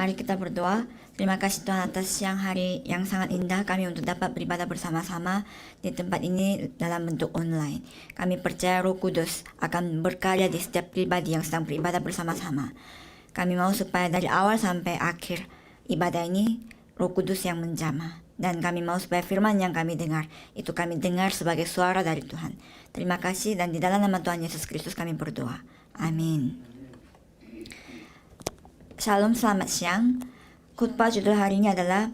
Mari kita berdoa. Terima kasih Tuhan atas siang hari yang sangat indah kami untuk dapat beribadah bersama-sama di tempat ini dalam bentuk online. Kami percaya Roh Kudus akan berkarya di setiap pribadi yang sedang beribadah bersama-sama. Kami mau supaya dari awal sampai akhir ibadah ini Roh Kudus yang menjamah. Dan kami mau supaya firman yang kami dengar, itu kami dengar sebagai suara dari Tuhan. Terima kasih dan di dalam nama Tuhan Yesus Kristus kami berdoa. Amin. Shalom, selamat siang. Khotbah judul hari ini adalah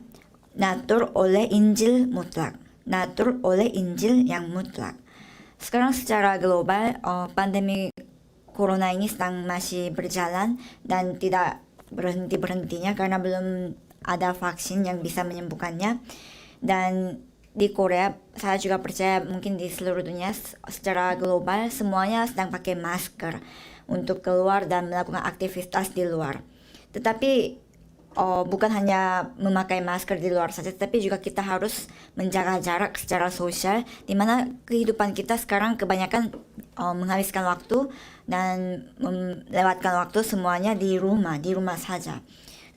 Natur oleh Injil Mutlak. Natur oleh Injil yang mutlak. Sekarang secara global, pandemi corona ini sedang masih berjalan dan tidak berhenti-berhentinya karena belum ada vaksin yang bisa menyembuhkannya. Dan di Korea, saya juga percaya mungkin di seluruh dunia secara global semuanya sedang pakai masker untuk keluar dan melakukan aktivitas di luar. Tetapi bukan hanya memakai masker di luar saja, tetapi juga kita harus menjaga jarak secara sosial, di mana kehidupan kita sekarang kebanyakan menghabiskan waktu dan melewatkan waktu semuanya di rumah saja.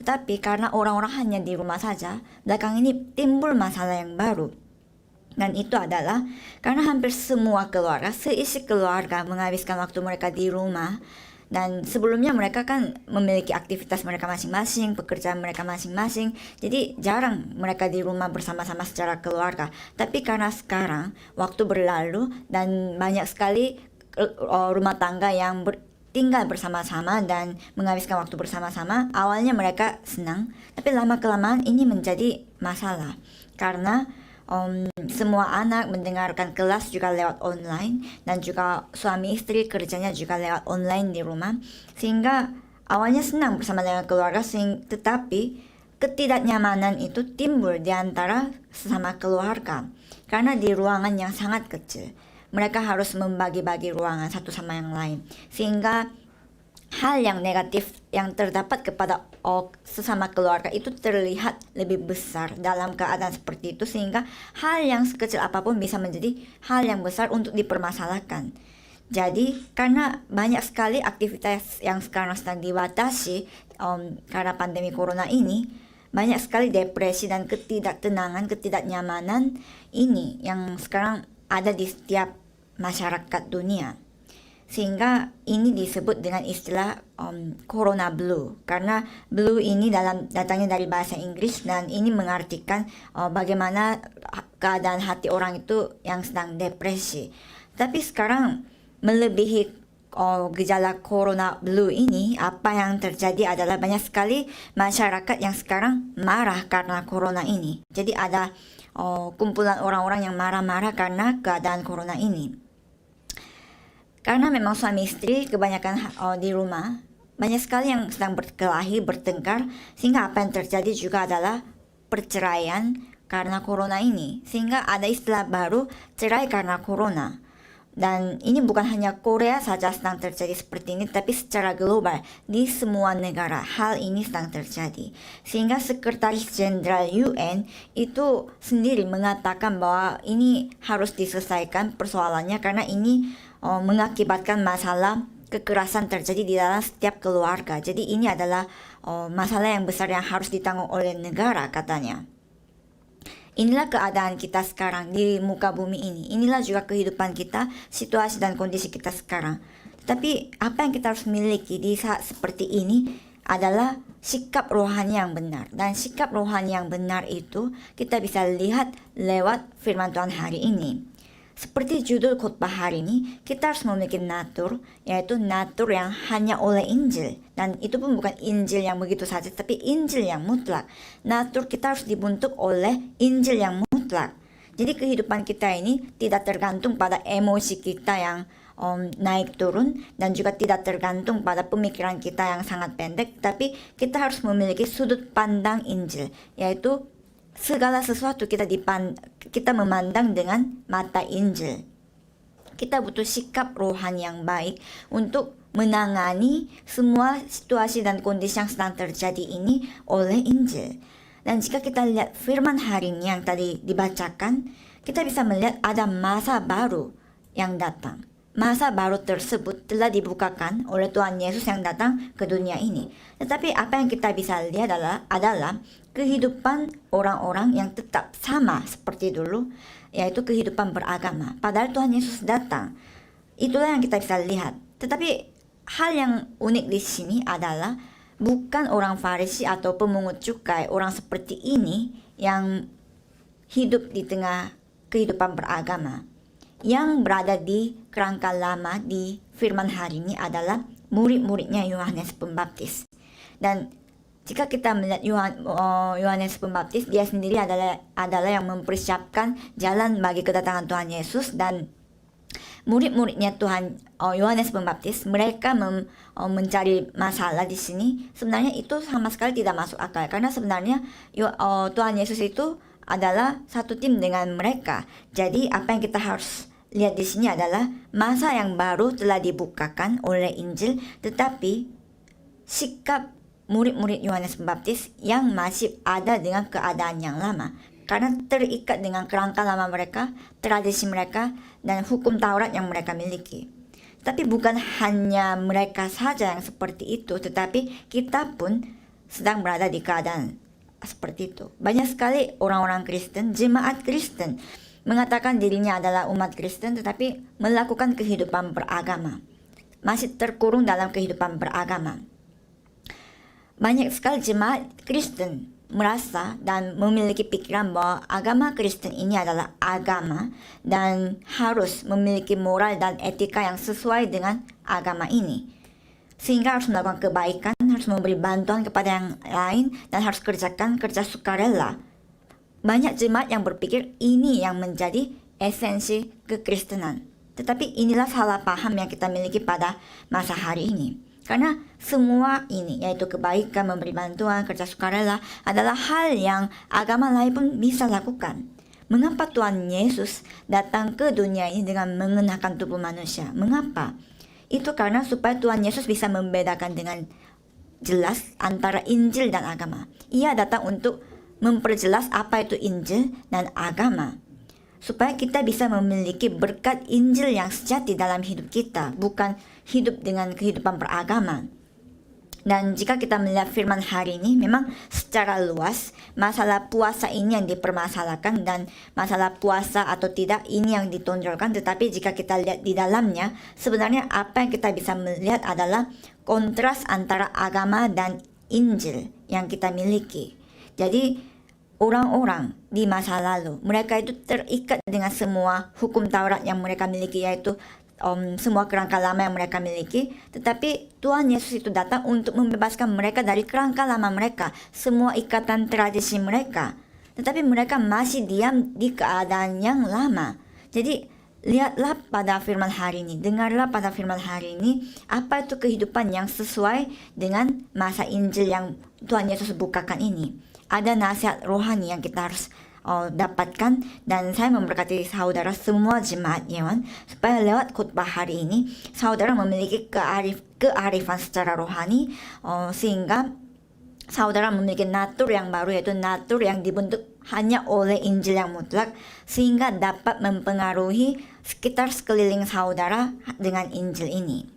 Tetapi karena orang-orang hanya di rumah saja, belakang ini timbul masalah yang baru. Dan itu adalah karena hampir semua keluarga, seisi keluarga menghabiskan waktu mereka di rumah. Dan sebelumnya mereka kan memiliki aktivitas mereka masing-masing, pekerjaan mereka masing-masing. Jadi jarang mereka di rumah bersama-sama secara keluarga. Tapi karena sekarang waktu berlalu dan banyak sekali rumah tangga yang tinggal bersama-sama dan menghabiskan waktu bersama-sama, awalnya mereka senang. Tapi lama-kelamaan ini menjadi masalah. Karena semua anak mendengarkan kelas juga lewat online dan juga suami istri kerjanya juga lewat online di rumah, sehingga awalnya senang bersama dengan keluarga, tetapi ketidaknyamanan itu timbul di antara sesama keluarga karena di ruangan yang sangat kecil mereka harus membagi-bagi ruangan satu sama yang lain, sehingga hal yang negatif yang terdapat kepada sesama keluarga itu terlihat lebih besar dalam keadaan seperti itu, sehingga hal yang sekecil apapun bisa menjadi hal yang besar untuk dipermasalahkan. Jadi karena banyak sekali aktivitas yang sekarang sedang dibatasi karena pandemi corona ini, banyak sekali depresi dan ketidaktenangan, ketidaknyamanan ini yang sekarang ada di setiap masyarakat dunia. Sehingga ini disebut dengan istilah corona blue, karena blue ini datangnya dari bahasa Inggris dan ini mengartikan bagaimana keadaan hati orang itu yang sedang depresi. Tapi sekarang melebihi gejala corona blue ini, apa yang terjadi adalah banyak sekali masyarakat yang sekarang marah karena corona ini. Jadi ada kumpulan orang-orang yang marah-marah karena keadaan corona ini. Karena memang suami istri kebanyakan di rumah, banyak sekali yang sedang berkelahi, bertengkar, sehingga apa yang terjadi juga adalah perceraian karena corona ini. Sehingga ada istilah baru, cerai karena corona. Dan ini bukan hanya Korea saja sedang terjadi seperti ini, tapi secara global di semua negara hal ini sedang terjadi. Sehingga Sekretaris Jenderal UN itu sendiri mengatakan bahwa ini harus diselesaikan persoalannya karena ini mengakibatkan masalah kekerasan terjadi di dalam setiap keluarga. Jadi ini adalah masalah yang besar yang harus ditanggung oleh negara, katanya. Inilah keadaan kita sekarang di muka bumi ini. Inilah juga kehidupan kita, situasi dan kondisi kita sekarang. Tapi apa yang kita harus miliki di saat seperti ini adalah sikap rohani yang benar. Dan sikap rohani yang benar itu kita bisa lihat lewat firman Tuhan hari ini. Seperti judul khotbah hari ini, kita harus memiliki natur, yaitu natur yang hanya oleh Injil. Dan itu pun bukan Injil yang begitu saja, tapi Injil yang mutlak. Natur kita harus dibentuk oleh Injil yang mutlak. Jadi kehidupan kita ini tidak tergantung pada emosi kita yang naik turun, dan juga tidak tergantung pada pemikiran kita yang sangat pendek, tapi kita harus memiliki sudut pandang Injil, yaitu segala sesuatu kita memandang dengan mata Injil. Kita butuh sikap rohani yang baik untuk menangani semua situasi dan kondisi yang sedang terjadi ini oleh Injil. Dan jika kita lihat firman hari ini yang tadi dibacakan, kita bisa melihat ada masa baru yang datang. masa baru tersebut telah dibukakan oleh Tuhan Yesus yang datang ke dunia ini. Tetapi apa yang kita bisa lihat adalah kehidupan orang-orang yang tetap sama seperti dulu, yaitu kehidupan beragama. Padahal Tuhan Yesus datang. Itulah yang kita bisa lihat. Tetapi hal yang unik di sini adalah bukan orang Farisi atau pemungut cukai, orang seperti ini yang hidup di tengah kehidupan beragama. Yang berada di kerangka lama di firman hari ini adalah murid-muridnya Yohanes Pembaptis. Dan jika kita melihat Yohanes Pembaptis, dia sendiri adalah yang mempersiapkan jalan bagi kedatangan Tuhan Yesus, dan murid-muridnya Yohanes Pembaptis, mereka mencari masalah di sini. Sebenarnya itu sama sekali tidak masuk akal, karena sebenarnya Tuhan Yesus itu adalah satu tim dengan mereka. Jadi apa yang kita harus lihat di sini adalah masa yang baru telah dibukakan oleh Injil, tetapi sikap murid-murid Yohanes Pembaptis yang masih ada dengan keadaan yang lama, karena terikat dengan kerangka lama mereka, tradisi mereka, dan hukum Taurat yang mereka miliki. Tapi bukan hanya mereka saja yang seperti itu, tetapi kita pun sedang berada di keadaan seperti itu. Banyak sekali orang-orang Kristen, jemaat Kristen, mengatakan dirinya adalah umat Kristen, tetapi melakukan kehidupan beragama, masih terkurung dalam kehidupan beragama. Banyak sekali jemaat Kristen merasa dan memiliki pikiran bahwa agama Kristen ini adalah agama dan harus memiliki moral dan etika yang sesuai dengan agama ini, sehingga harus melakukan kebaikan, harus memberi bantuan kepada yang lain, dan harus kerjakan kerja sukarela. Banyak jemaat yang berpikir ini yang menjadi esensi kekristenan. Tetapi inilah salah paham yang kita miliki pada masa hari ini. Karena semua ini, yaitu kebaikan, memberi bantuan, kerja sukarela, adalah hal yang agama lain pun bisa lakukan. Mengapa Tuhan Yesus datang ke dunia ini dengan mengenakan tubuh manusia? Mengapa? Itu karena supaya Tuhan Yesus bisa membedakan dengan jelas antara Injil dan agama. Ia datang untuk memperjelas apa itu Injil dan agama, supaya kita bisa memiliki berkat Injil yang sejati dalam hidup kita, bukan hidup dengan kehidupan beragama. Dan jika kita melihat firman hari ini, memang secara luas masalah puasa ini yang dipermasalahkan, dan masalah puasa atau tidak ini yang ditonjolkan. Tetapi jika kita lihat di dalamnya, sebenarnya apa yang kita bisa melihat adalah kontras antara agama dan Injil yang kita miliki. Jadi orang-orang di masa lalu, mereka itu terikat dengan semua hukum Taurat yang mereka miliki, yaitu semua kerangka lama yang mereka miliki. Tetapi Tuhan Yesus itu datang untuk membebaskan mereka dari kerangka lama mereka, semua ikatan tradisi mereka. Tetapi mereka masih diam di keadaan yang lama. Jadi lihatlah pada firman hari ini, dengarlah pada firman hari ini, apa itu kehidupan yang sesuai dengan masa Injil yang Tuhan Yesus bukakan ini. Ada nasihat rohani yang kita harus dapatkan, dan saya memberkati saudara semua jemaat Yeon supaya lewat khotbah hari ini saudara memiliki kearifan secara rohani, sehingga saudara memiliki natur yang baru, yaitu natur yang dibentuk hanya oleh Injil yang mutlak, sehingga dapat mempengaruhi sekitar sekeliling saudara dengan Injil ini.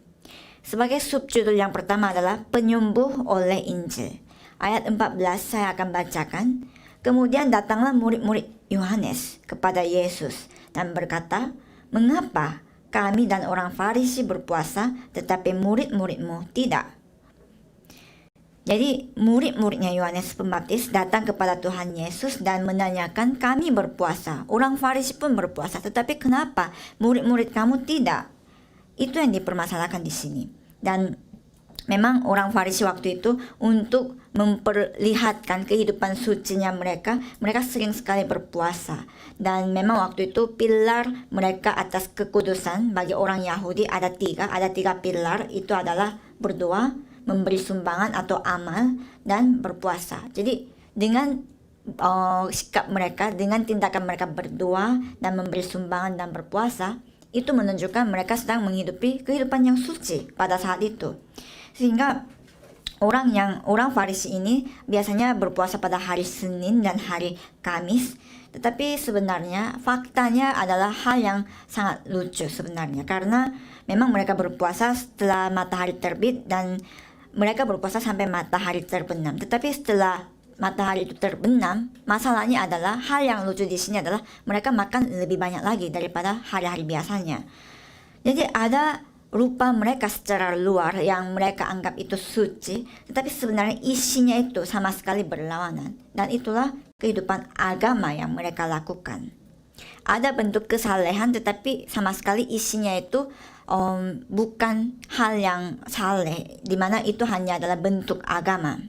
Sebagai subjudul yang pertama adalah penyembuh oleh Injil. Ayat 14 saya akan bacakan. Kemudian datanglah murid-murid Yohanes kepada Yesus dan berkata, "Mengapa kami dan orang Farisi berpuasa, tetapi murid-muridmu tidak?" Jadi murid-muridnya Yohanes Pembaptis datang kepada Tuhan Yesus dan menanyakan, kami berpuasa, orang Farisi pun berpuasa, tetapi kenapa murid-murid kamu tidak? Itu yang dipermasalahkan di sini. Dan memang orang Farisi waktu itu untuk memperlihatkan kehidupan sucinya mereka sering sekali berpuasa. Dan memang waktu itu pilar mereka atas kekudusan bagi orang Yahudi ada tiga pilar, itu adalah berdoa, memberi sumbangan atau amal, dan berpuasa. Jadi dengan sikap mereka, dengan tindakan mereka berdoa dan memberi sumbangan dan berpuasa, itu menunjukkan mereka sedang menghidupi kehidupan yang suci pada saat itu. Sehingga orang Farisi ini biasanya berpuasa pada hari Senin dan hari Kamis. Tetapi sebenarnya faktanya adalah hal yang sangat lucu sebenarnya, karena memang mereka berpuasa setelah matahari terbit dan mereka berpuasa sampai matahari terbenam. Tetapi setelah matahari itu terbenam, masalahnya adalah hal yang lucu di sini adalah mereka makan lebih banyak lagi daripada hari-hari biasanya. Jadi ada rupa mereka secara luar yang mereka anggap itu suci, tetapi sebenarnya isinya itu sama sekali berlawanan. Dan itulah kehidupan agama yang mereka lakukan. Ada bentuk kesalehan, tetapi sama sekali isinya itu bukan hal yang saleh, di mana itu hanya adalah bentuk agama.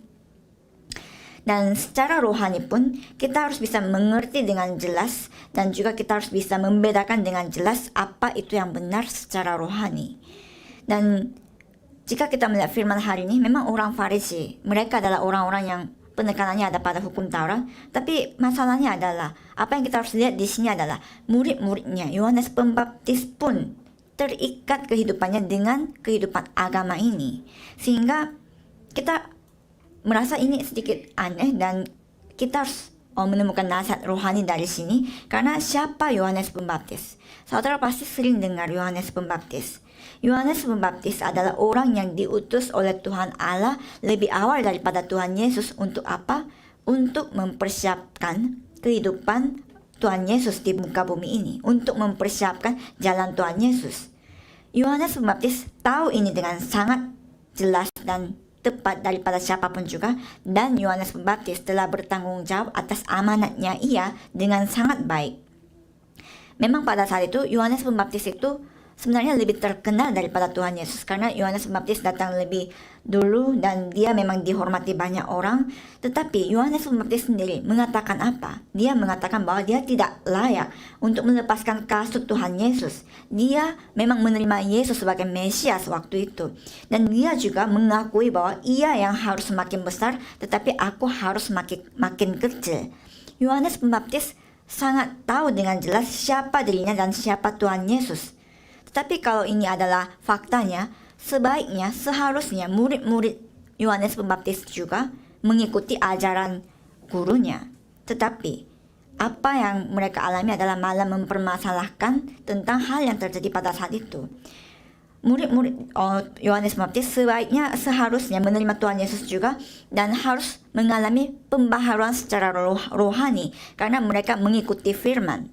Dan secara rohani pun kita harus bisa mengerti dengan jelas, dan juga kita harus bisa membedakan dengan jelas apa itu yang benar secara rohani. Dan jika kita melihat firman hari ini, memang orang Farisi, mereka adalah orang-orang yang penekanannya ada pada hukum Taurat. Tapi masalahnya adalah, apa yang kita harus lihat di sini adalah murid-muridnya Yohanes Pembaptis pun terikat kehidupannya dengan kehidupan agama ini, sehingga kita merasa ini sedikit aneh, dan kita harus menemukan nasihat rohani dari sini. Karena siapa Yohanes Pembaptis? Saudara pasti sering dengar Yohanes Pembaptis. Yohanes Pembaptis adalah orang yang diutus oleh Tuhan Allah lebih awal daripada Tuhan Yesus. Untuk apa? Untuk mempersiapkan kehidupan Tuhan Yesus di muka bumi ini, untuk mempersiapkan jalan Tuhan Yesus. Yohanes Pembaptis tahu ini dengan sangat jelas dan tepat daripada siapapun juga, dan Yohanes Pembaptis telah bertanggung jawab atas amanatnya ia dengan sangat baik. Memang pada saat itu Yohanes Pembaptis itu sebenarnya lebih terkenal daripada Tuhan Yesus, karena Yohanes Pembaptis datang lebih dulu dan dia memang dihormati banyak orang. Tetapi Yohanes Pembaptis sendiri mengatakan apa? Dia mengatakan bahwa dia tidak layak untuk melepaskan kasut Tuhan Yesus. Dia memang menerima Yesus sebagai Mesias waktu itu, dan dia juga mengakui bahwa ia yang harus semakin besar, tetapi aku harus makin kecil. Yohanes Pembaptis sangat tahu dengan jelas siapa dirinya dan siapa Tuhan Yesus. Tapi kalau ini adalah faktanya, sebaiknya seharusnya murid-murid Yohanes Pembaptis juga mengikuti ajaran gurunya. Tetapi apa yang mereka alami adalah malah mempermasalahkan tentang hal yang terjadi pada saat itu. Murid-murid Yohanes Pembaptis sebaiknya seharusnya menerima Tuhan Yesus juga, dan harus mengalami pembaharuan secara rohani karena mereka mengikuti firman.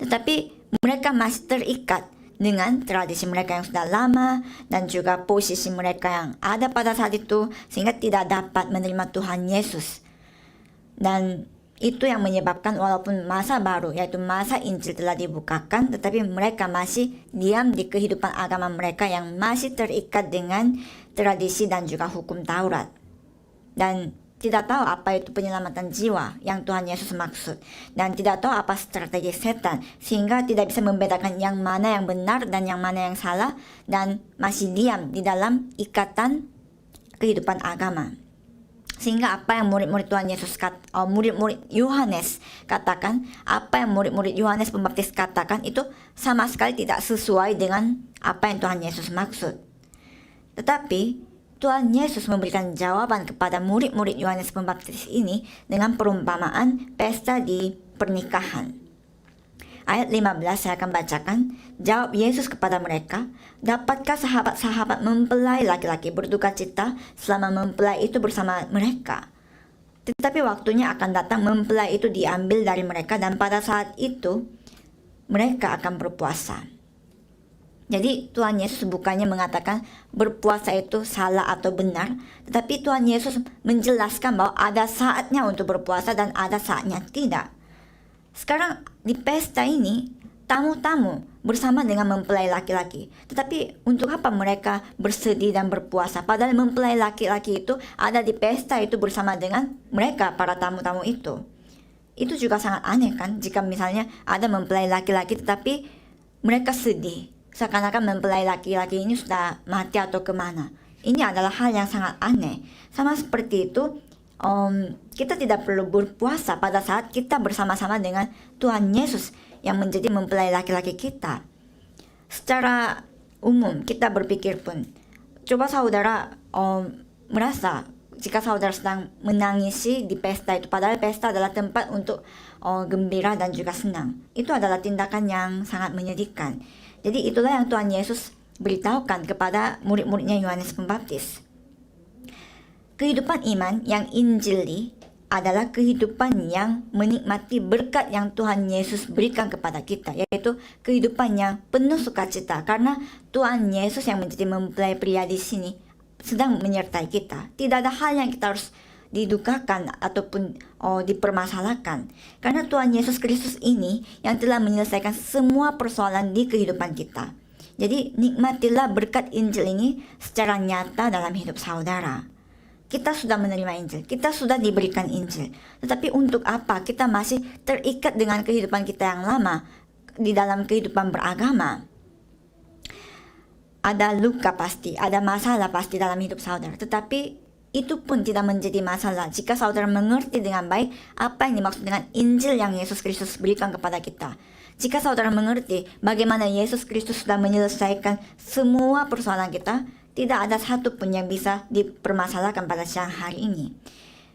Tetapi mereka masih terikat dengan tradisi mereka yang sudah lama dan juga posisi mereka yang ada pada saat itu, sehingga tidak dapat menerima Tuhan Yesus. Dan itu yang menyebabkan walaupun masa baru, yaitu masa Injil telah dibukakan, tetapi mereka masih diam di kehidupan agama mereka yang masih terikat dengan tradisi dan juga hukum Taurat, dan tidak tahu apa itu penyelamatan jiwa yang Tuhan Yesus maksud, dan tidak tahu apa strategi setan, sehingga tidak bisa membedakan yang mana yang benar dan yang mana yang salah, dan masih diam di dalam ikatan kehidupan agama. Sehingga apa yang murid-murid Tuhan Yesus murid-murid Yohanes katakan, apa yang murid-murid Yohanes Pembaptis katakan itu sama sekali tidak sesuai dengan apa yang Tuhan Yesus maksud. Tetapi Tuhan Yesus memberikan jawaban kepada murid-murid Yohanes Pembaptis ini dengan perumpamaan pesta di pernikahan. Ayat 15 saya akan bacakan. Jawab Yesus kepada mereka, dapatkah sahabat-sahabat mempelai laki-laki berduka cita selama mempelai itu bersama mereka? Tetapi waktunya akan datang mempelai itu diambil dari mereka, dan pada saat itu mereka akan berpuasa. Jadi Tuhan Yesus bukannya mengatakan berpuasa itu salah atau benar, tetapi Tuhan Yesus menjelaskan bahwa ada saatnya untuk berpuasa dan ada saatnya tidak. Sekarang di pesta ini, tamu-tamu bersama dengan mempelai laki-laki. Tetapi untuk apa mereka bersedih dan berpuasa? Padahal mempelai laki-laki itu ada di pesta itu bersama dengan mereka, para tamu-tamu itu. Itu juga sangat aneh kan, jika misalnya ada mempelai laki-laki tetapi mereka sedih, seakan-akan mempelai laki-laki ini sudah mati atau kemana. Ini adalah hal yang sangat aneh. Sama seperti itu, kita tidak perlu berpuasa pada saat kita bersama-sama dengan Tuhan Yesus yang menjadi mempelai laki-laki kita. Secara umum kita berpikir pun, coba saudara merasa jika saudara sedang menangisi di pesta itu, padahal pesta adalah tempat untuk gembira dan juga senang. Itu adalah tindakan yang sangat menyedihkan. Jadi itulah yang Tuhan Yesus beritahukan kepada murid-muridnya Yohanes Pembaptis. Kehidupan iman yang injili adalah kehidupan yang menikmati berkat yang Tuhan Yesus berikan kepada kita, yaitu kehidupan yang penuh sukacita, karena Tuhan Yesus yang menjadi mempelai pria di sini sedang menyertai kita. Tidak ada hal yang kita harus didukakan ataupun dipermasalahkan, karena Tuhan Yesus Kristus ini yang telah menyelesaikan semua persoalan di kehidupan kita. Jadi nikmatilah berkat Injil ini secara nyata dalam hidup saudara. Kita sudah menerima Injil, kita sudah diberikan Injil, tetapi untuk apa kita masih terikat dengan kehidupan kita yang lama di dalam kehidupan beragama? Ada luka pasti, ada masalah pasti dalam hidup saudara, tetapi itu pun tidak menjadi masalah jika saudara mengerti dengan baik apa yang dimaksud dengan Injil yang Yesus Kristus berikan kepada kita. Jika saudara mengerti bagaimana Yesus Kristus sudah menyelesaikan semua persoalan kita, tidak ada satu pun yang bisa dipermasalahkan pada siang hari ini.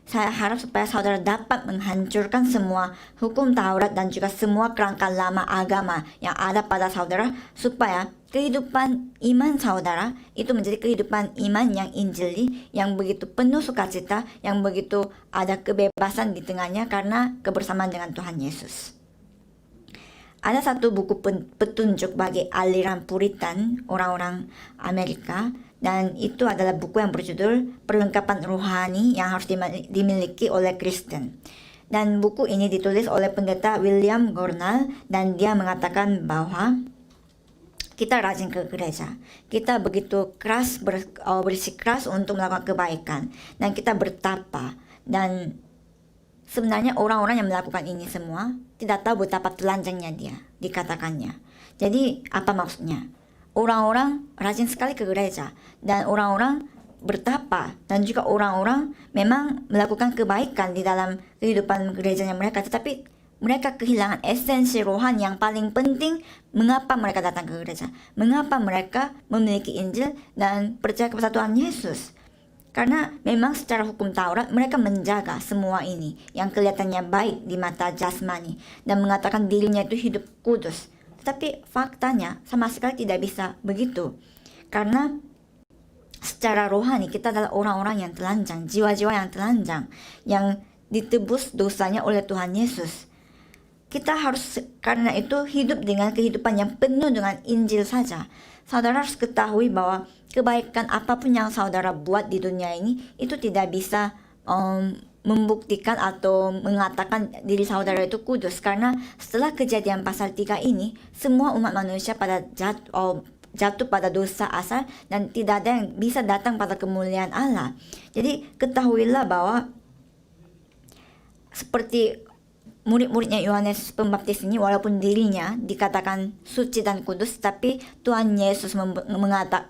Saya harap supaya saudara dapat menghancurkan semua hukum Taurat dan juga semua kerangka lama agama yang ada pada saudara, supaya kehidupan iman saudara itu menjadi kehidupan iman yang injili, yang begitu penuh sukacita, yang begitu ada kebebasan di tengahnya karena kebersamaan dengan Tuhan Yesus. Ada satu buku petunjuk bagi aliran Puritan orang-orang Amerika, dan itu adalah buku yang berjudul Perlengkapan Rohani yang harus dimiliki oleh Kristen. Dan buku ini ditulis oleh pendeta William Gurnall, dan dia mengatakan bahwa kita rajin ke gereja, kita begitu keras bersikeras untuk melakukan kebaikan, dan kita bertapa. Dan sebenarnya orang-orang yang melakukan ini semua tidak tahu betapa telanjangnya dia dikatakannya. Jadi apa maksudnya? Orang-orang rajin sekali ke gereja, dan orang-orang bertapa, dan juga orang-orang memang melakukan kebaikan di dalam kehidupan gerejanya mereka, tetapi mereka kehilangan esensi rohani yang paling penting. Mengapa mereka datang ke gereja? Mengapa mereka memiliki Injil dan percaya kepada Tuhan Yesus? Karena memang secara hukum Taurat mereka menjaga semua ini yang kelihatannya baik di mata jasmani dan mengatakan dirinya itu hidup kudus. Tapi faktanya sama sekali tidak bisa begitu. Karena secara rohani kita adalah orang-orang yang telanjang, jiwa-jiwa yang telanjang, yang ditebus dosanya oleh Tuhan Yesus. Kita harus karena itu hidup dengan kehidupan yang penuh dengan Injil saja. Saudara harus ketahui bahwa kebaikan apapun yang saudara buat di dunia ini itu tidak bisa membuktikan atau mengatakan diri saudara itu kudus, karena setelah kejadian pasal 3 ini semua umat manusia pada jatuh pada dosa asal dan tidak ada yang bisa datang pada kemuliaan Allah. Jadi ketahuilah bahwa seperti murid-muridnya Yohanes Pembaptis ini, walaupun dirinya dikatakan suci dan kudus, tapi Tuhan Yesus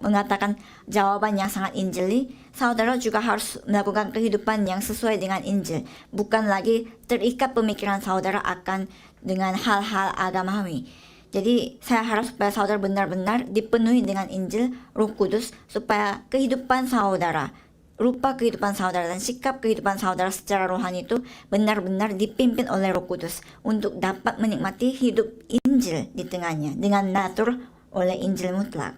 mengatakan jawaban yang sangat injili. Saudara juga harus melakukan kehidupan yang sesuai dengan Injil, bukan lagi terikat pemikiran saudara akan dengan hal-hal agamawi. Jadi saya harap supaya saudara benar-benar dipenuhi dengan Injil, Roh Kudus, supaya kehidupan saudara, rupa kehidupan saudara dan sikap kehidupan saudara secara rohani itu benar-benar dipimpin oleh Roh Kudus untuk dapat menikmati hidup Injil di tengahnya dengan natur oleh Injil mutlak.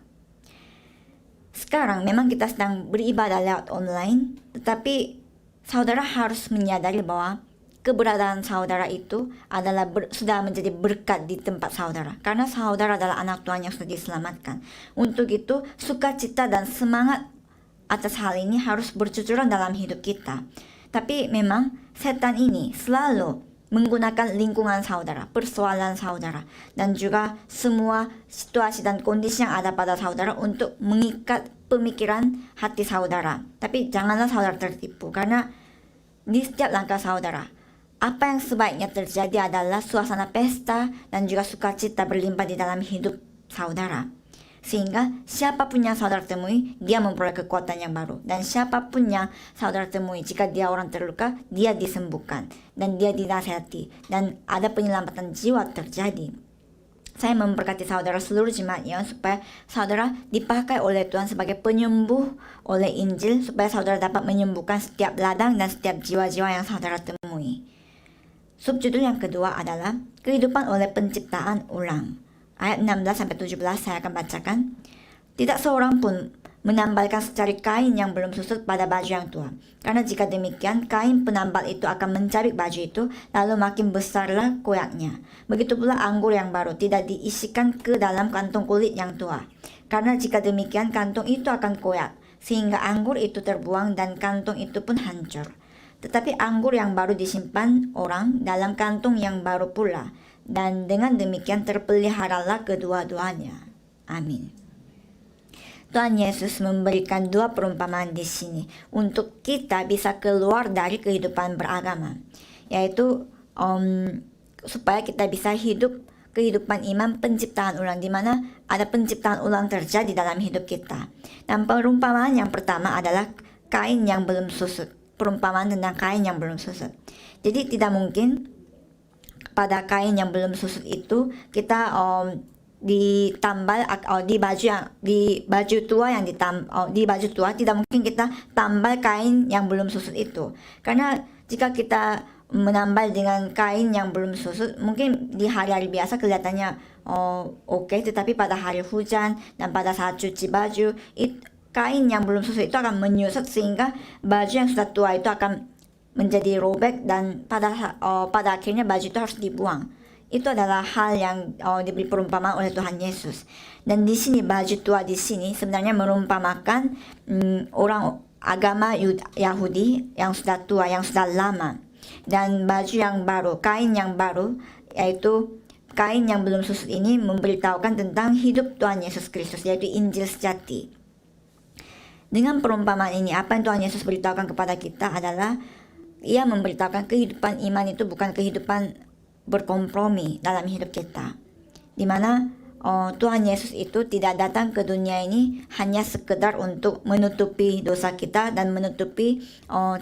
Sekarang memang kita sedang beribadah lewat online, tetapi saudara harus menyadari bahwa keberadaan saudara itu adalah sudah menjadi berkat di tempat saudara, karena saudara adalah anak Tuhan yang sudah diselamatkan. Untuk itu sukacita dan semangat atas hal ini harus bercucuran dalam hidup kita. Tapi memang setan ini selalu menggunakan lingkungan saudara, persoalan saudara, dan juga semua situasi dan kondisi yang ada pada saudara untuk mengikat pemikiran hati saudara. Tapi janganlah saudara tertipu, karena di setiap langkah saudara, apa yang sebaiknya terjadi adalah suasana pesta dan juga sukacita berlimpah di dalam hidup saudara. Sehingga siapapun yang saudara temui, dia memperoleh kekuatan yang baru. Dan siapapun yang saudara temui, jika dia orang terluka, dia disembuhkan dan dia dinasihati dan ada penyelamatan jiwa terjadi. Saya memberkati saudara seluruh jemaatnya supaya saudara dipakai oleh Tuhan sebagai penyembuh oleh Injil, supaya saudara dapat menyembuhkan setiap ladang dan setiap jiwa-jiwa yang saudara temui. Subjudul yang kedua adalah kehidupan oleh penciptaan ulang. Ayat 16-17 saya akan bacakan. Tidak seorang pun menambalkan secari kain yang belum susut pada baju yang tua. Karena jika demikian, kain penambal itu akan mencabik baju itu, lalu makin besarlah koyaknya. Begitu pula anggur yang baru tidak diisikan ke dalam kantung kulit yang tua. Karena jika demikian, kantung itu akan koyak, sehingga anggur itu terbuang dan kantung itu pun hancur. Tetapi anggur yang baru disimpan orang dalam kantung yang baru pula, dan dengan demikian terpeliharalah kedua-duanya. Amin. Tuhan Yesus memberikan dua perumpamaan di sini untuk kita bisa keluar dari kehidupan beragama, yaitu supaya kita bisa hidup kehidupan iman penciptaan ulang, di mana ada penciptaan ulang terjadi dalam hidup kita. Dan perumpamaan yang pertama adalah kain yang belum susut. Perumpamaan tentang kain yang belum susut. Jadi tidak mungkin pada kain yang belum susut itu kita ditambal di baju tua yang di baju tua tidak mungkin kita tambal kain yang belum susut itu, karena jika kita menambal dengan kain yang belum susut mungkin di hari-hari biasa kelihatannya oke, tetapi pada hari hujan dan pada saat cuci baju kain yang belum susut itu akan menyusut sehingga baju yang sudah tua itu akan menjadi robek dan pada akhirnya baju itu harus dibuang. Itu adalah hal yang diberi perumpamaan oleh Tuhan Yesus. Dan di sini baju tua di sini sebenarnya merumpamakan orang agama Yahudi yang sudah tua, yang sudah lama. Dan baju yang baru, kain yang baru, yaitu kain yang belum susut ini memberitahukan tentang hidup Tuhan Yesus Kristus, yaitu Injil sejati. Dengan perumpamaan ini, apa yang Tuhan Yesus beritahukan kepada kita adalah Ia memberitahukan kehidupan iman itu bukan kehidupan berkompromi dalam hidup kita, di mana Tuhan Yesus itu tidak datang ke dunia ini hanya sekedar untuk menutupi dosa kita dan menutupi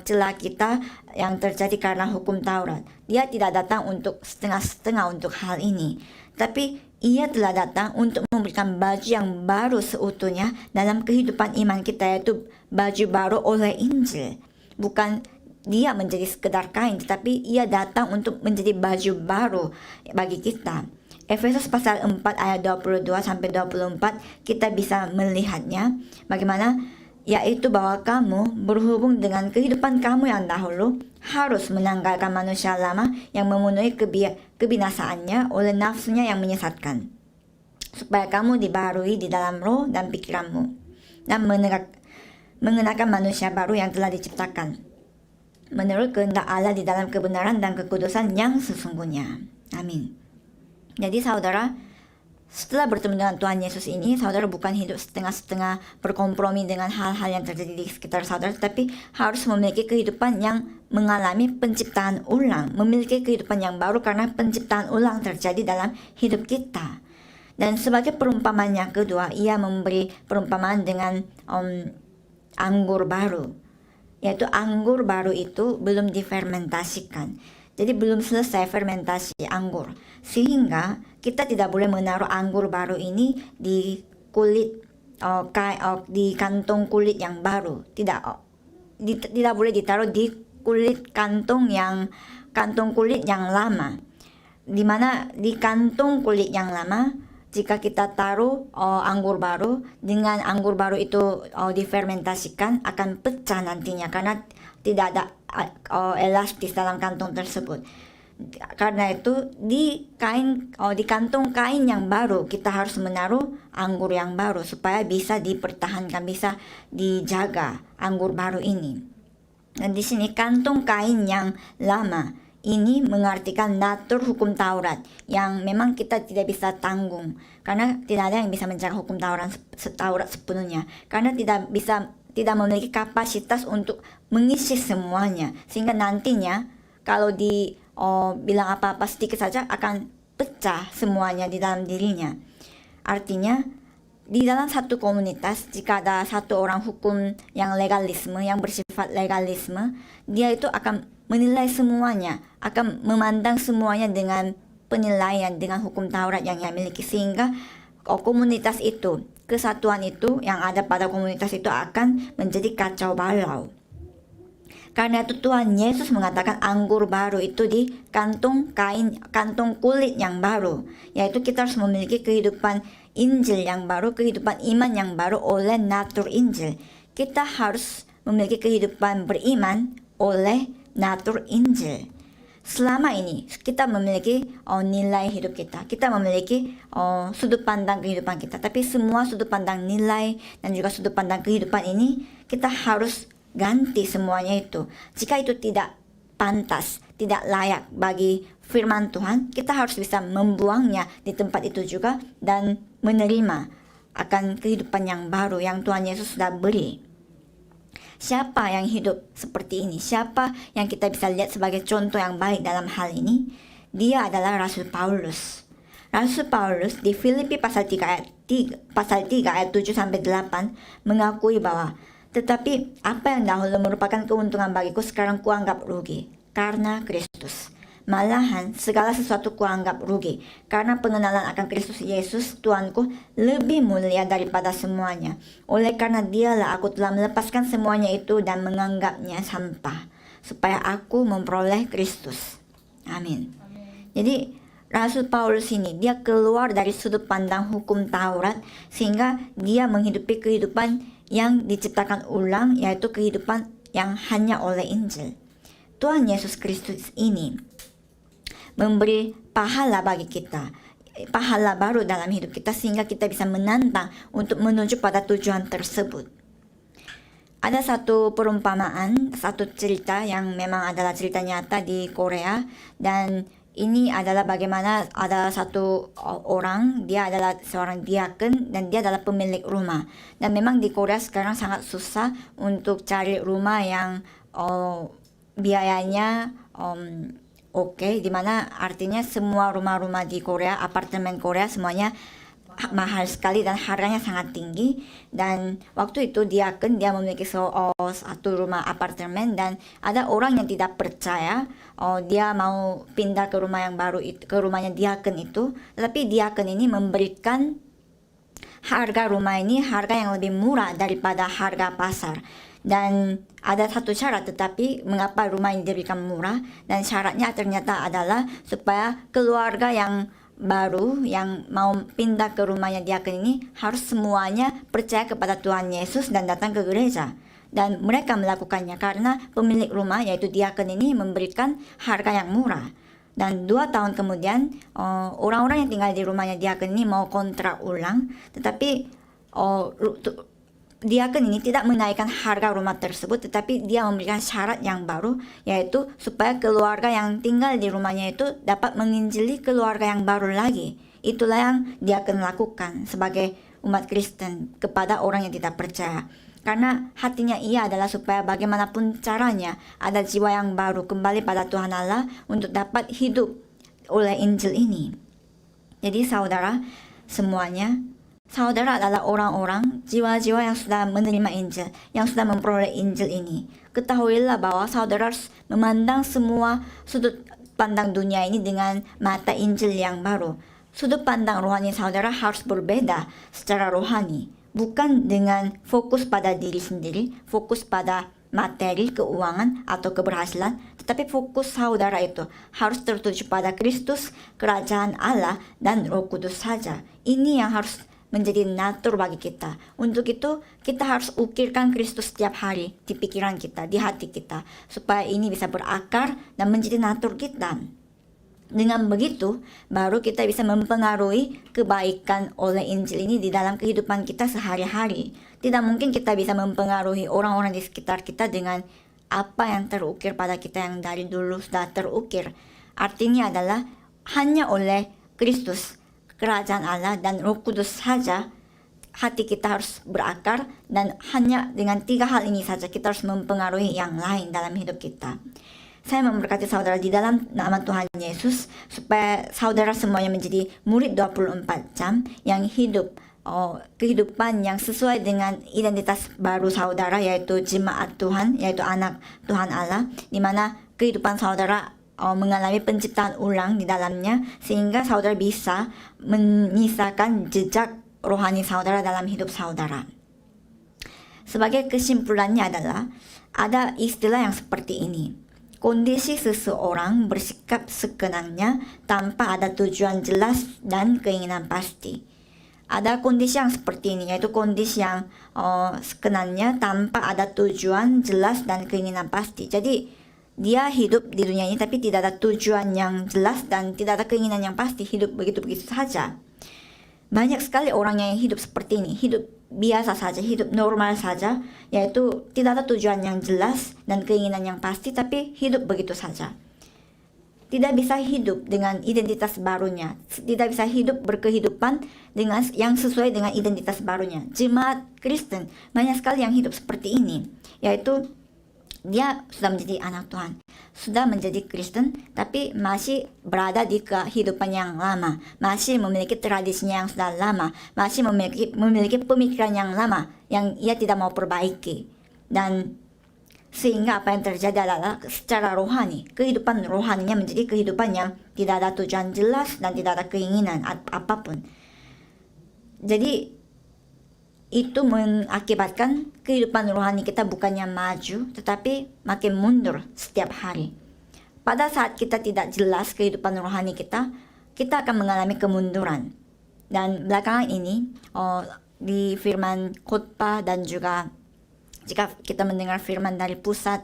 celah kita yang terjadi karena hukum Taurat. Dia tidak datang untuk setengah-setengah untuk hal ini, tapi Ia telah datang untuk memberikan baju yang baru seutuhnya dalam kehidupan iman kita, yaitu baju baru oleh Injil. Bukan Dia menjadi sekedar kain, tetapi Ia datang untuk menjadi baju baru bagi kita. Efesus pasal 4 ayat 22-24 kita bisa melihatnya bagaimana, yaitu bahwa kamu berhubung dengan kehidupan kamu yang dahulu harus menanggalkan manusia lama yang memenuhi kebinasaannya oleh nafsunya yang menyesatkan, supaya kamu dibaharui di dalam roh dan pikiranmu dan mengenakan manusia baru yang telah diciptakan menurut kehendak Allah di dalam kebenaran dan kekudusan yang sesungguhnya. Amin. Jadi saudara, setelah bertemu dengan Tuhan Yesus ini, saudara bukan hidup setengah-setengah berkompromi dengan hal-hal yang terjadi di sekitar saudara, tapi harus memiliki kehidupan yang mengalami penciptaan ulang, memiliki kehidupan yang baru karena penciptaan ulang terjadi dalam hidup kita. Dan sebagai perumpamaan yang kedua, Ia memberi perumpamaan dengan anggur baru, yaitu anggur baru itu belum difermentasikan. Jadi belum selesai fermentasi anggur, sehingga kita tidak boleh menaruh anggur baru ini di kulit di kantong kulit yang baru. Tidak boleh ditaruh di kantong kulit yang lama. Dimana di kantong kulit yang lama, jika kita taruh anggur baru, dengan anggur baru itu difermentasikan akan pecah nantinya karena tidak ada elastis dalam kantong tersebut. Karena itu di kantong kain yang baru kita harus menaruh anggur yang baru supaya bisa dipertahankan, bisa dijaga anggur baru ini. Dan di sini kantong kain yang lama ini mengartikan natur hukum Taurat yang memang kita tidak bisa tanggung, karena tidak ada yang bisa menjaga hukum Taurat sepenuhnya, karena tidak memiliki kapasitas untuk mengisi semuanya, sehingga nantinya kalau bilang apa-apa sedikit saja akan pecah semuanya di dalam dirinya. Artinya di dalam satu komunitas, jika ada satu orang hukum yang bersifat legalisme, dia itu akan menilai semuanya, akan memandang semuanya dengan penilaian dengan hukum Taurat yang ia miliki, sehingga komunitas itu, kesatuan itu yang ada pada komunitas itu akan menjadi kacau balau. Karena itu Tuhan Yesus mengatakan anggur baru itu di kantung kain, kantung kulit yang baru. Yaitu kita harus memiliki kehidupan Injil yang baru, kehidupan iman yang baru oleh natur Injil. Kita harus memiliki kehidupan beriman oleh natur Injil. Selama ini kita memiliki nilai hidup kita memiliki sudut pandang kehidupan kita. Tapi semua sudut pandang nilai dan juga sudut pandang kehidupan ini kita harus ganti semuanya itu. Jika itu tidak pantas, tidak layak bagi firman Tuhan, kita harus bisa membuangnya di tempat itu juga dan menerima akan kehidupan yang baru yang Tuhan Yesus sudah beri. Siapa yang hidup seperti ini? Siapa yang kita bisa lihat sebagai contoh yang baik dalam hal ini? Dia adalah Rasul Paulus. Rasul Paulus di Filipi pasal 3 ayat 7 sampai 8 mengakui bahwa tetapi apa yang dahulu merupakan keuntungan bagiku sekarang kuanggap rugi karena Kristus. Malahan segala sesuatu kuanggap rugi karena pengenalan akan Kristus Yesus Tuanku lebih mulia daripada semuanya. Oleh karena dialah aku telah melepaskan semuanya itu dan menganggapnya sampah supaya aku memperoleh Kristus. Amin. Jadi Rasul Paulus ini dia keluar dari sudut pandang hukum Taurat sehingga dia menghidupi kehidupan yang diciptakan ulang, yaitu kehidupan yang hanya oleh Injil. Tuhan Yesus Kristus ini memberi pahala bagi kita, pahala baru dalam hidup kita sehingga kita bisa menantang untuk menuju pada tujuan tersebut. Ada satu perumpamaan, satu cerita yang memang adalah cerita nyata di Korea, dan ini adalah bagaimana ada satu orang, dia adalah seorang diaken dan dia adalah pemilik rumah. Dan memang di Korea sekarang sangat susah untuk cari rumah yang biayanya oke, dimana artinya semua rumah-rumah di Korea, apartemen Korea semuanya mahal sekali dan harganya sangat tinggi. Dan waktu itu dia memiliki satu rumah apartemen dan ada orang yang tidak percaya dia mau pindah ke rumah yang baru itu, ke rumahnya diaken itu, tetapi diaken ini memberikan harga rumah ini harga yang lebih murah daripada harga pasar. Dan ada satu syarat, tetapi mengapa rumah ini diberikan murah, dan syaratnya ternyata adalah supaya keluarga yang baru yang mau pindah ke rumahnya diaken ini harus semuanya percaya kepada Tuhan Yesus dan datang ke gereja. Dan mereka melakukannya karena pemilik rumah yaitu diaken ini memberikan harga yang murah. Dan 2 tahun kemudian orang-orang yang tinggal di rumahnya diaken ini mau kontrak ulang, tetapi diaken ini tidak menaikkan harga rumah tersebut, tetapi dia memberikan syarat yang baru, yaitu supaya keluarga yang tinggal di rumahnya itu dapat menginjili keluarga yang baru lagi. Itulah yang diaken lakukan sebagai umat Kristen kepada orang yang tidak percaya. Karena hatinya ia adalah supaya bagaimanapun caranya ada jiwa yang baru kembali pada Tuhan Allah untuk dapat hidup oleh Injil ini. Jadi saudara semuanya, saudara adalah orang-orang, jiwa-jiwa yang sudah menerima Injil, yang sudah memperoleh Injil ini. Ketahuilah bahwa saudara harus memandang semua sudut pandang dunia ini dengan mata Injil yang baru. Sudut pandang rohani saudara harus berbeda secara rohani. Bukan dengan fokus pada diri sendiri, fokus pada materi, keuangan, atau keberhasilan, tetapi fokus saudara itu harus tertuju pada Kristus, kerajaan Allah, dan Roh Kudus saja. Ini yang harus menjadi natur bagi kita. Untuk itu kita harus ukirkan Kristus setiap hari di pikiran kita, di hati kita, supaya ini bisa berakar dan menjadi natur kita. Dengan begitu baru kita bisa mempengaruhi kebaikan oleh Injil ini di dalam kehidupan kita sehari-hari. Tidak mungkin kita bisa mempengaruhi orang-orang di sekitar kita dengan apa yang terukir pada kita yang dari dulu sudah terukir. Artinya adalah hanya oleh Kristus, kerajaan Allah, dan Roh Kudus saja hati kita harus berakar, dan hanya dengan 3 hal ini saja kita harus mempengaruhi yang lain dalam hidup kita. Saya memberkati saudara di dalam nama Tuhan Yesus supaya saudara semuanya menjadi murid 24 jam yang hidup kehidupan yang sesuai dengan identitas baru saudara, yaitu jemaat Tuhan, yaitu anak Tuhan Allah, di mana kehidupan saudara mengalami penciptaan ulang di dalamnya sehingga saudara bisa menyisakan jejak rohani saudara dalam hidup saudara. Sebagai kesimpulannya adalah ada istilah yang seperti ini. Kondisi seseorang bersikap sekenanya tanpa ada tujuan jelas dan keinginan pasti. Ada kondisi yang seperti ini, yaitu kondisi yang sekenanya tanpa ada tujuan jelas dan keinginan pasti. Jadi dia hidup di dunia ini tapi tidak ada tujuan yang jelas dan tidak ada keinginan yang pasti, hidup begitu-begitu saja. Banyak sekali orang yang hidup seperti ini, hidup biasa saja, hidup normal saja, yaitu tidak ada tujuan yang jelas dan keinginan yang pasti, tapi hidup begitu saja. Tidak bisa hidup dengan identitas barunya, tidak bisa hidup berkehidupan dengan yang sesuai dengan identitas barunya. Jemaat Kristen banyak sekali yang hidup seperti ini, yaitu dia sudah menjadi anak Tuhan, sudah menjadi Kristen, tapi masih berada di kehidupan yang lama, masih memiliki tradisinya yang sudah lama, masih memiliki pemikiran yang lama yang ia tidak mau perbaiki. Dan sehingga apa yang terjadi adalah secara rohani, kehidupan rohaninya menjadi kehidupan yang tidak ada tujuan jelas dan tidak ada keinginan apapun. Jadi itu mengakibatkan kehidupan rohani kita bukannya maju, tetapi makin mundur setiap hari. Pada saat kita tidak jelas kehidupan rohani kita akan mengalami kemunduran. Dan belakangan ini, di firman khotbah dan juga jika kita mendengar firman dari pusat,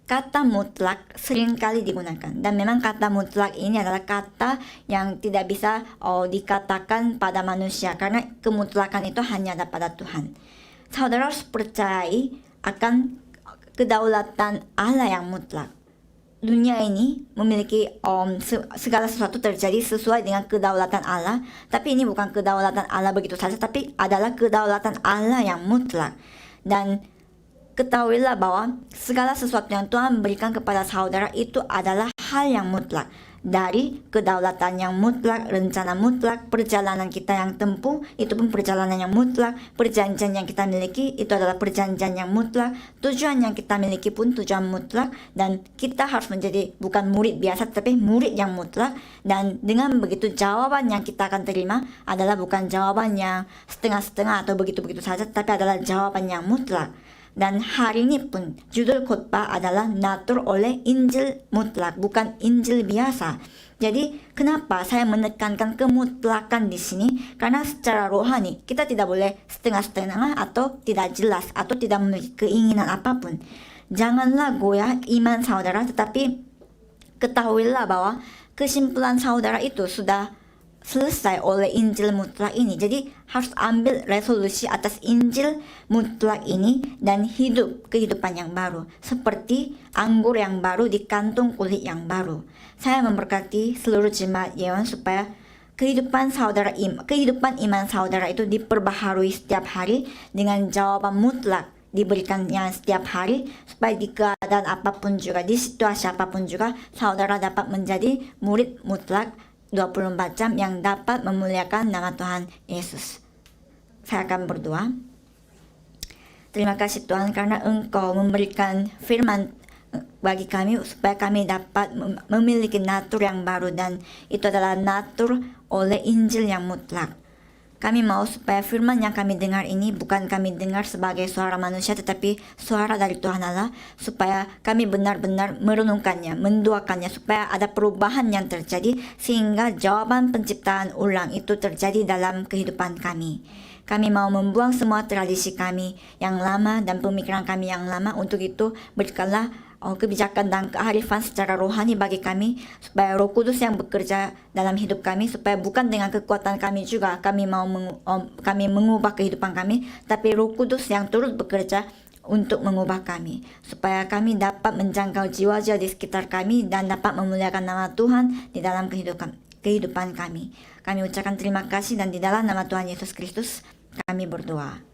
kata mutlak seringkali digunakan. Dan memang kata mutlak ini adalah kata yang tidak bisa dikatakan pada manusia, karena kemutlakan itu hanya ada pada Tuhan. Saudara harus percaya akan kedaulatan Allah yang mutlak. Dunia ini memiliki segala sesuatu terjadi sesuai dengan kedaulatan Allah, tapi ini bukan kedaulatan Allah begitu saja, tapi adalah kedaulatan Allah yang mutlak. Dan ketahuilah bahwa segala sesuatu yang Tuhan berikan kepada saudara itu adalah hal yang mutlak. Dari kedaulatan yang mutlak, rencana mutlak, perjalanan kita yang tempuh, itu pun perjalanan yang mutlak, perjanjian yang kita miliki, itu adalah perjanjian yang mutlak, tujuan yang kita miliki pun tujuan mutlak, dan kita harus menjadi bukan murid biasa, tapi murid yang mutlak. Dan dengan begitu jawaban yang kita akan terima adalah bukan jawaban yang setengah-setengah atau begitu-begitu saja, tapi adalah jawaban yang mutlak. Dan hari ini pun judul khotbah adalah Natur oleh Injil mutlak, bukan Injil biasa. Jadi kenapa saya menekankan kemutlakan di sini? Karena secara rohani kita tidak boleh setengah-setengah atau tidak jelas atau tidak memiliki keinginan apapun. Janganlah goyah iman saudara, tetapi ketahuilah bahwa kesimpulan saudara itu sudah selesai oleh Injil mutlak ini. Jadi harus ambil resolusi atas Injil mutlak ini dan hidup kehidupan yang baru, seperti anggur yang baru di kantung kulit yang baru. Saya memberkati seluruh jemaat Yeon supaya kehidupan iman saudara itu diperbaharui setiap hari dengan jawaban mutlak diberikannya setiap hari, supaya di keadaan apapun juga, di situasi apapun juga, saudara dapat menjadi murid mutlak 24 jam yang dapat memuliakan nama Tuhan Yesus. Saya akan berdoa. Terima kasih Tuhan karena Engkau memberikan firman bagi kami supaya kami dapat memiliki natur yang baru, dan itu adalah natur oleh Injil yang mutlak. Kami mau supaya firman yang kami dengar ini bukan kami dengar sebagai suara manusia, tetapi suara dari Tuhan Allah, supaya kami benar-benar merenungkannya, mendoakannya, supaya ada perubahan yang terjadi, sehingga jawaban penciptaan ulang itu terjadi dalam kehidupan kami. Kami mau membuang semua tradisi kami yang lama dan pemikiran kami yang lama. Untuk itu berikanlah kebijakan dan kearifan secara rohani bagi kami, supaya Roh Kudus yang bekerja dalam hidup kami, supaya bukan dengan kekuatan kami juga kami mau kami mengubah kehidupan kami, tapi Roh Kudus yang turut bekerja untuk mengubah kami, supaya kami dapat menjangkau jiwa-jiwa di sekitar kami dan dapat memuliakan nama Tuhan di dalam kehidupan kami. Kami ucapkan terima kasih, dan di dalam nama Tuhan Yesus Kristus kami berdoa.